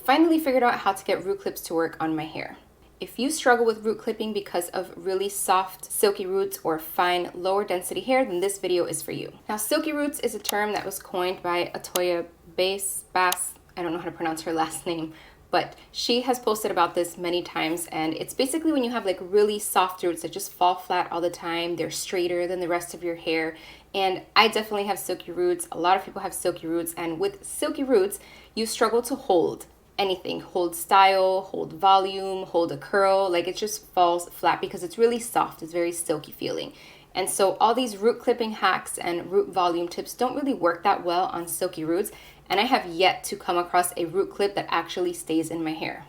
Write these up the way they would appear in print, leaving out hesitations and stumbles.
finally figured out how to get root clips to work on my hair. If you struggle with root clipping because of really soft, silky roots or fine, lower density hair, then this video is for you. Now, silky roots is a term that was coined by Atoya Bass, I don't know how to pronounce her last name, but she has posted about this many times, and it's basically when you have like really soft roots that just fall flat all the time. They're straighter than the rest of your hair, and I definitely have silky roots. A lot of people have silky roots, and with silky roots, you struggle to hold anything, hold style, hold volume, hold a curl. Like, it just falls flat because it's really soft. It's very silky feeling. And so all these root clipping hacks and root volume tips don't really work that well on silky roots. And I have yet to come across a root clip that actually stays in my hair.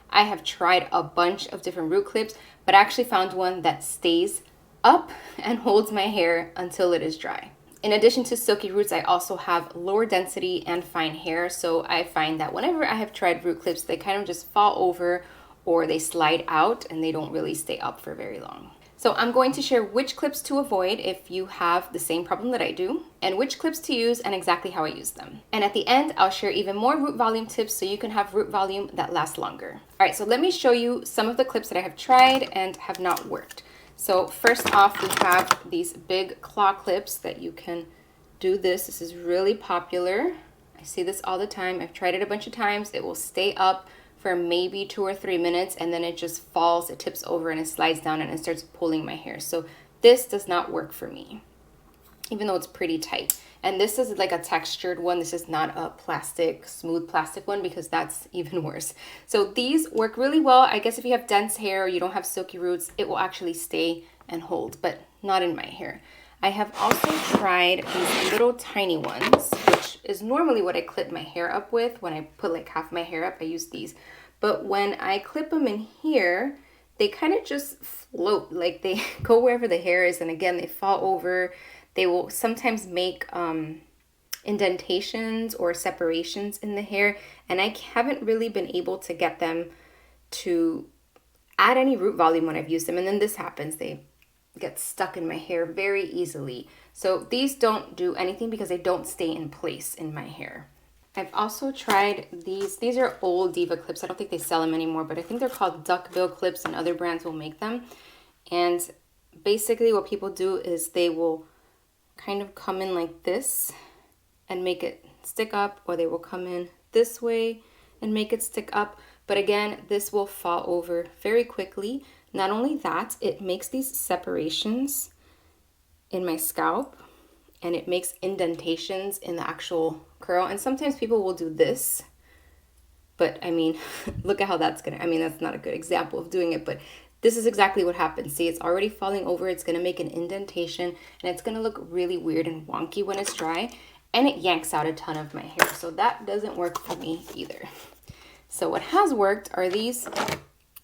I have tried a bunch of different root clips, but I actually found one that stays up and holds my hair until it is dry. In addition to silky roots, I also have lower density and fine hair. So I find that whenever I have tried root clips, they kind of just fall over or they slide out and they don't really stay up for very long. So I'm going to share which clips to avoid if you have the same problem that I do, and which clips to use and exactly how I use them. And at the end, I'll share even more root volume tips so you can have root volume that lasts longer. All right, so let me show you some of the clips that I have tried and have not worked. So first off, we have these big claw clips that you can do this. This is really popular. I see this all the time. I've tried it a bunch of times. It will stay up for maybe 2 or 3 minutes, and then it just falls, it tips over and it slides down and it starts pulling my hair. So this does not work for me, even though it's pretty tight. And this is like a textured one. This is not a plastic, smooth plastic one, because that's even worse. So these work really well. I guess if you have dense hair or you don't have silky roots, it will actually stay and hold, but not in my hair. I have also tried these little tiny ones, which is normally what I clip my hair up with. When I put like half my hair up, I use these. But when I clip them in here, they kind of just float, like they go wherever the hair is. And again, they fall over. They will sometimes make indentations or separations in the hair. And I haven't really been able to get them to add any root volume when I've used them. And then this happens. They get stuck in my hair very easily. So these don't do anything because they don't stay in place in my hair. I've also tried these. These are old Diva clips. I don't think they sell them anymore, but I think they're called duckbill clips, and other brands will make them. And basically what people do is they will kind of come in like this and make it stick up, or they will come in this way and make it stick up. But again, this will fall over very quickly. Not only that, it makes these separations in my scalp, and it makes indentations in the actual curl. And sometimes people will do this, but I mean, look at how that's that's not a good example of doing it, but this is exactly what happens. See, it's already falling over. It's gonna make an indentation, and it's gonna look really weird and wonky when it's dry, and it yanks out a ton of my hair. So that doesn't work for me either. So what has worked are these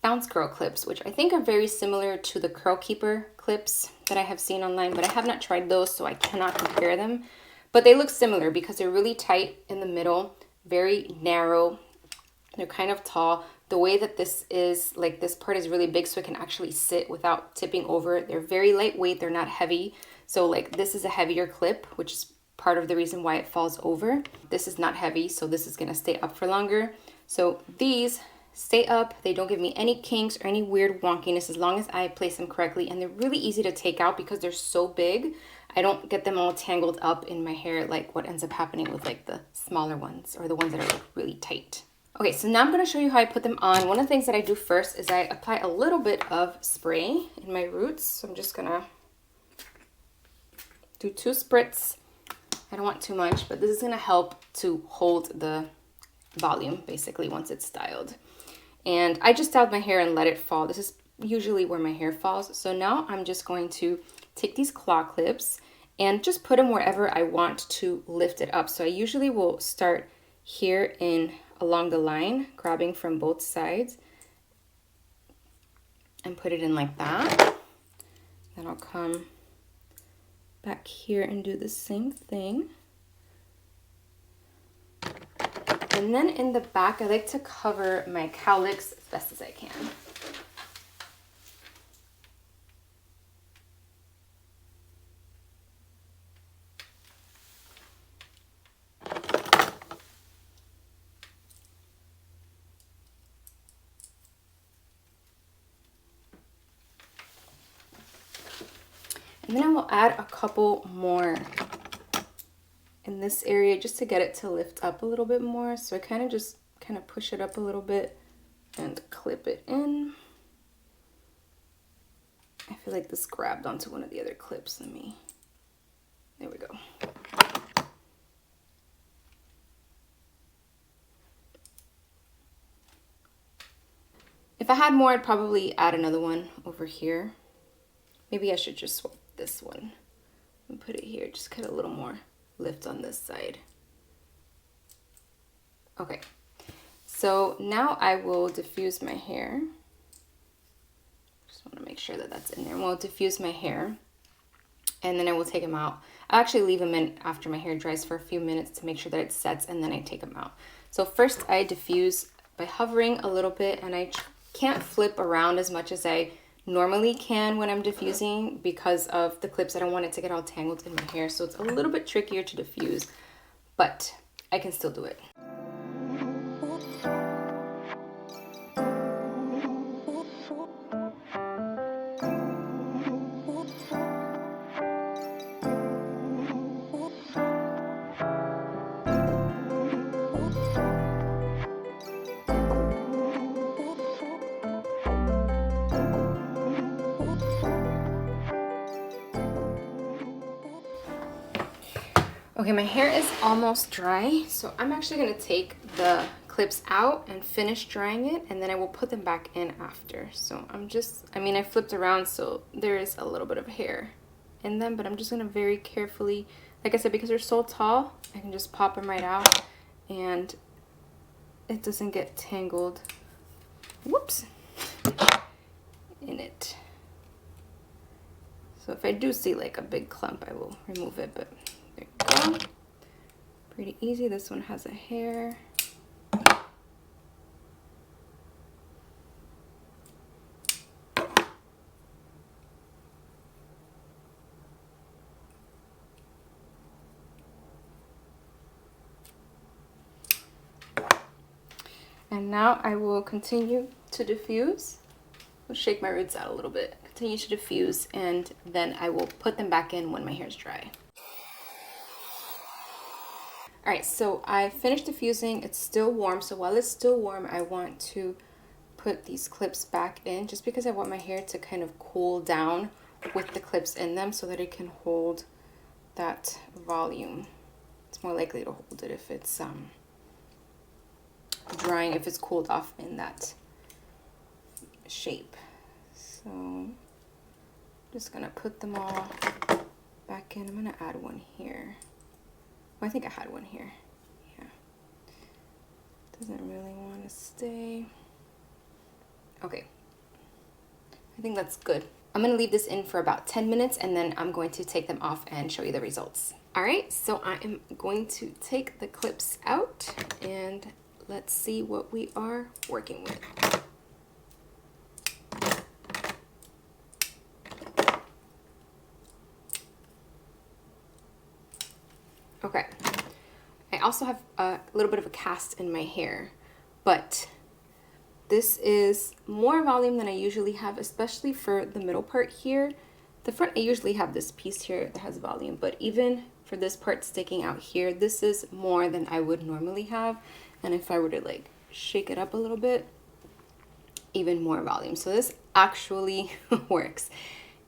bounce curl clips, which I think are very similar to the curl keeper clips that I have seen online, but I have not tried those, so I cannot compare them. But they look similar because they're really tight in the middle, very narrow. They're kind of tall. The way that this is, like, this part is really big so it can actually sit without tipping over. They're very lightweight. They're not heavy. So like, this is a heavier clip, which is part of the reason why it falls over. This is not heavy, so this is gonna stay up for longer. So these stay up. They don't give me any kinks or any weird wonkiness as long as I place them correctly. And they're really easy to take out because they're so big. I don't get them all tangled up in my hair like what ends up happening with like the smaller ones or the ones that are like really tight. Okay, so now I'm going to show you how I put them on. One of the things that I do first is I apply a little bit of spray in my roots. So I'm just going to do 2 spritz. I don't want too much, but this is going to help to hold the volume basically once it's styled. And I just styled my hair and let it fall. This is usually where my hair falls. So now I'm just going to take these claw clips and just put them wherever I want to lift it up. So I usually will start here along the line, grabbing from both sides and put it in like that. Then I'll come back here and do the same thing. And then in the back, I like to cover my cowlicks as best as I can. And then I will add a couple more in this area just to get it to lift up a little bit more. So I kind of push it up a little bit and clip it in. I feel like this grabbed onto one of the other clips. There we go. If I had more, I'd probably add another one over here. Maybe I should just swap this one and put it here, just get a little more lift on this side. Okay, so now I will diffuse my hair. Just want to make sure that that's in there. We'll diffuse my hair and then I will take them out. I actually leave them in after my hair dries for a few minutes to make sure that it sets, and then I take them out. So first I diffuse by hovering a little bit, and I can't flip around as much as I normally can when I'm diffusing because of the clips. I don't want it to get all tangled in my hair, so it's a little bit trickier to diffuse, but I can still do it. Okay, my hair is almost dry, so I'm actually gonna take the clips out and finish drying it, and then I will put them back in after. So I flipped around, so there is a little bit of hair in them, but I'm just gonna very carefully, like I said, because they're so tall, I can just pop them right out and it doesn't get tangled, whoops, in it. So if I do see like a big clump, I will remove it, but there you go. Pretty easy. This one has a hair. And now I will continue to diffuse. I'll shake my roots out a little bit. Continue to diffuse, and then I will put them back in when my hair is dry. All right, so I finished diffusing. It's still warm, so while it's still warm, I want to put these clips back in just because I want my hair to kind of cool down with the clips in them so that it can hold that volume. It's more likely to hold it if it's drying, if it's cooled off in that shape. So I'm just gonna put them all back in. I'm gonna add one here. I think I had one here. Yeah. Doesn't really want to stay. Okay. I think that's good. I'm going to leave this in for about 10 minutes, and then I'm going to take them off and show you the results. All right, so I am going to take the clips out and let's see what we are working with. Okay, I also have a little bit of a cast in my hair, but this is more volume than I usually have, especially for the middle part here. The front, I usually have this piece here that has volume, but even for this part sticking out here, this is more than I would normally have. And if I were to like shake it up a little bit, even more volume. So this actually works.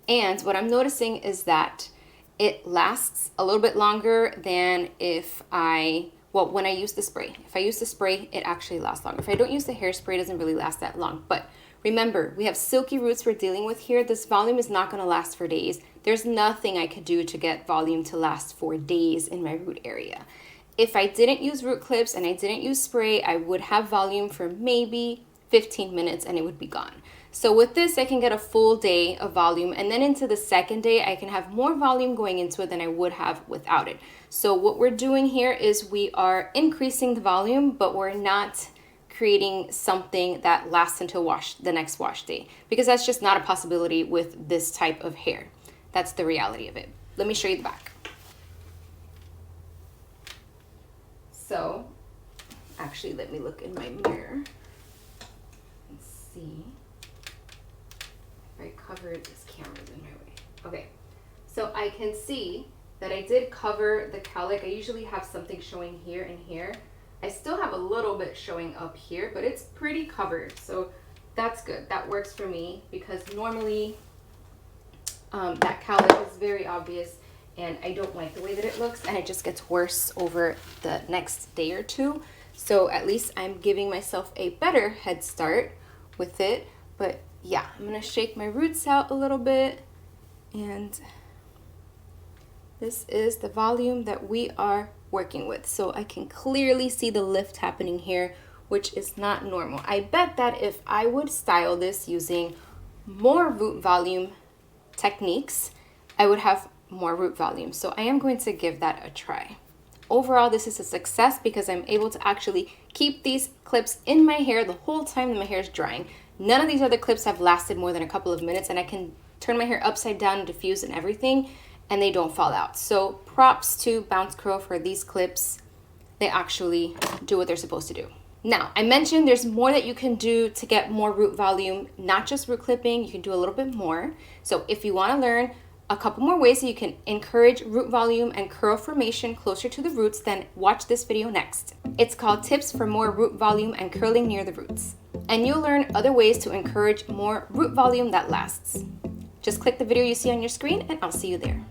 And what I'm noticing is that it lasts a little bit longer than when I use the spray. If I use the spray, it actually lasts longer. If I don't use the hairspray, it doesn't really last that long. But remember, we have silky roots we're dealing with here. This volume is not gonna last for days. There's nothing I could do to get volume to last for days in my root area. If I didn't use root clips and I didn't use spray, I would have volume for maybe 15 minutes and it would be gone. So with this, I can get a full day of volume, and then into the second day, I can have more volume going into it than I would have without it. So what we're doing here is we are increasing the volume, but we're not creating something that lasts until the next wash day, because that's just not a possibility with this type of hair. That's the reality of it. Let me show you the back. So actually, let me look in my mirror and see. I covered this camera's in my way. Okay, so I can see that I did cover the cowlick. I usually have something showing here and here. I still have a little bit showing up here, but it's pretty covered. So that's good. That works for me because normally that cowlick is very obvious and I don't like the way that it looks, and it just gets worse over the next day or two. So at least I'm giving myself a better head start with it. But yeah, I'm gonna shake my roots out a little bit, and this is the volume that we are working with. So I can clearly see the lift happening here, which is not normal. I bet that if I would style this using more root volume techniques, I would have more root volume. So I am going to give that a try. Overall, this is a success because I'm able to actually keep these clips in my hair the whole time that my hair is drying. None of these other clips have lasted more than a couple of minutes, and I can turn my hair upside down and diffuse and everything, and they don't fall out. So props to Bounce Curl for these clips. They actually do what they're supposed to do. Now, I mentioned there's more that you can do to get more root volume, not just root clipping. You can do a little bit more. So if you want to learn a couple more ways that you can encourage root volume and curl formation closer to the roots, then watch this video next. It's called Tips for More Root Volume and Curling Near the Roots. And you'll learn other ways to encourage more root volume that lasts. Just click the video you see on your screen and I'll see you there.